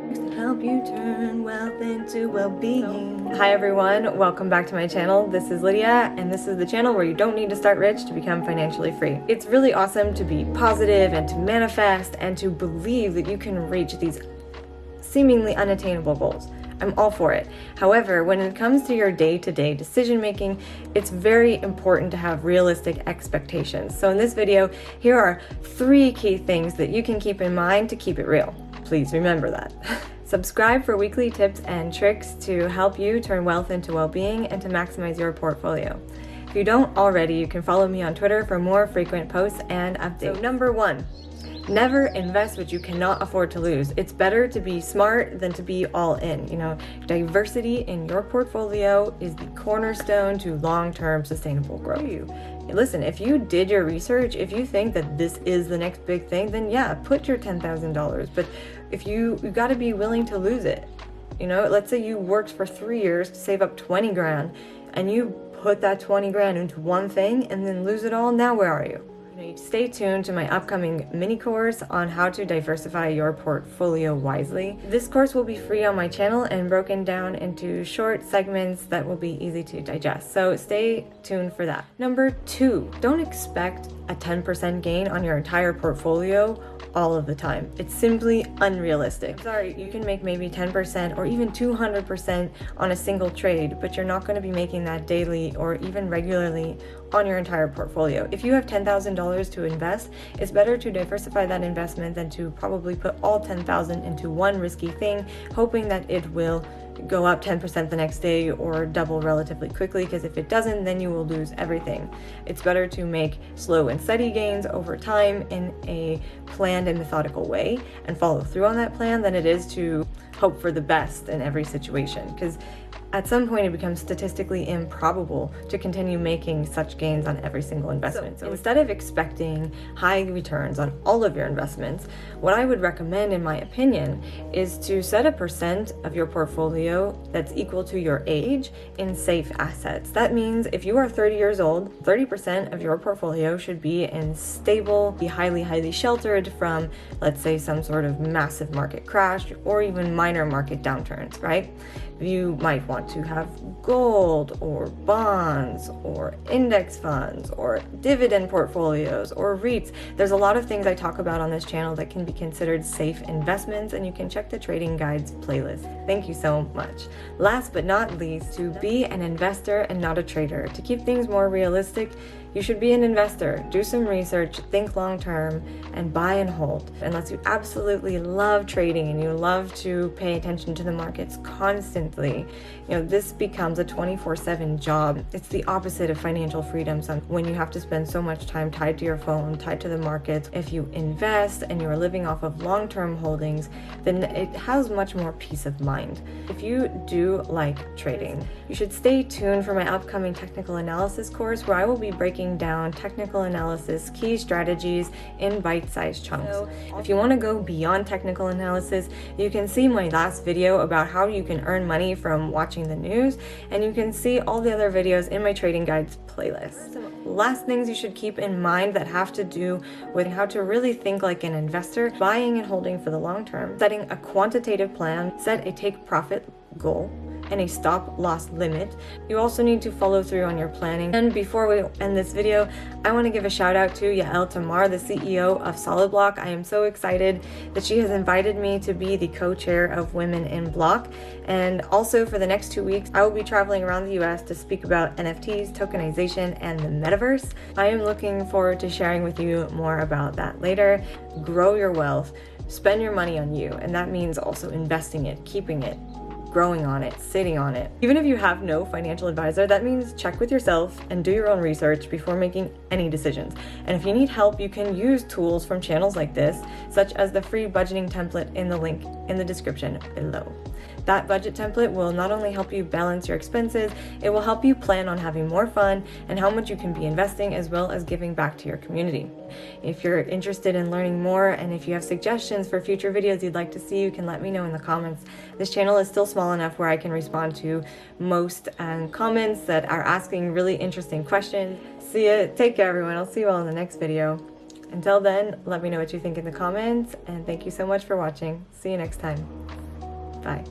Help you turn wealth into well-being. Hi everyone, welcome back to my channel. This is Lydia, and this is the channel where you don't need to start rich to become financially free. It's really awesome to be positive and to manifest and to believe that you can reach these seemingly unattainable goals. I'm all for it. However, when it comes to your day-to-day decision making, it's very important to have realistic expectations. So in this video, here are 3 key things that you can keep in mind to keep it real. Please remember that. Subscribe for weekly tips and tricks to help you turn wealth into well-being and to maximize your portfolio. If you don't already, you can follow me on Twitter for more frequent posts and updates. So number 1, never invest what you cannot afford to lose. It's better to be smart than to be all in. Diversity in your portfolio is the cornerstone to long-term sustainable growth. Listen, if you did your research, if you think that this is the next big thing, then yeah, put your $10,000. But if you got to be willing to lose it. Let's say you worked for 3 years to save up 20 grand and you put that 20 grand into one thing and then lose it all. Now where are you? Stay tuned to my upcoming mini course on how to diversify your portfolio wisely. This course will be free on my channel and broken down into short segments that will be easy to digest. So stay tuned for that. Number 2, don't expect a 10% gain on your entire portfolio all of the time. It's simply unrealistic. Sorry, you can make maybe 10% or even 200% on a single trade, but you're not going to be making that daily or even regularly on your entire portfolio. If you have $10,000 to invest, it's better to diversify that investment than to probably put all $10,000 into one risky thing, hoping that it will go up 10% the next day or double relatively quickly, because if it doesn't, then you will lose everything. It's better to make slow and steady gains over time in a planned and methodical way and follow through on that plan than it is to hope for the best in every situation, because at some point it becomes statistically improbable to continue making such gains on every single investment. So instead of expecting high returns on all of your investments, what I would recommend, in my opinion, is to set a percent of your portfolio that's equal to your age in safe assets. That means if you are 30 years old, 30% of your portfolio should be in stable, be highly sheltered from, let's say, some sort of massive market crash or even minor market downturns, right? You might want to have gold or bonds or index funds or dividend portfolios or REITs. There's a lot of things I talk about on this channel that can be considered safe investments, and you can check the trading guides playlist. Thank you so much. Last but not least, to be an investor and not a trader. To keep things more realistic, you should be an investor. Do some research, think long term, and buy and hold. Unless you absolutely love trading and you love to pay attention to the markets constantly, this becomes a 24/7 job. It's the opposite of financial freedom when you have to spend so much time tied to your phone, tied to the markets. If you invest and you are living off of long-term holdings, then it has much more peace of mind. If you do like trading, you should stay tuned for my upcoming technical analysis course, where I will be breaking down technical analysis key strategies in bite-sized chunks. So if you want to go beyond technical analysis, you can see my last video about how you can earn money from watching the news, and you can see all the other videos in my trading guides playlist. Some last things you should keep in mind that have to do with how to really think like an investor, buying and holding for the long term, setting a quantitative plan, set a take profit goal, and a stop loss limit. You also need to follow through on your planning. And before we end this video, I want to give a shout out to Yael, the CEO of Solid Block. I am so excited that she has invited me to be the co-chair of Women in Block. And also for the next 2 weeks, I will be traveling around the US to speak about NFTs, tokenization, and the metaverse. I am looking forward to sharing with you more about that later. Grow your wealth, spend your money on you, and that means also investing it, keeping it, growing on it, sitting on it. Even if you have no financial advisor, that means check with yourself and do your own research before making any decisions. And if you need help, you can use tools from channels like this, such as the free budgeting template in the link in the description below. That budget template will not only help you balance your expenses, it will help you plan on having more fun and how much you can be investing, as well as giving back to your community. If you're interested in learning more, and if you have suggestions for future videos you'd like to see, you can let me know in the comments. This channel is still small enough where I can respond to most comments that are asking really interesting questions. See ya. Take care, everyone. I'll see you all in the next video. Until then, let me know what you think in the comments, and thank you so much for watching. See you next time. Bye.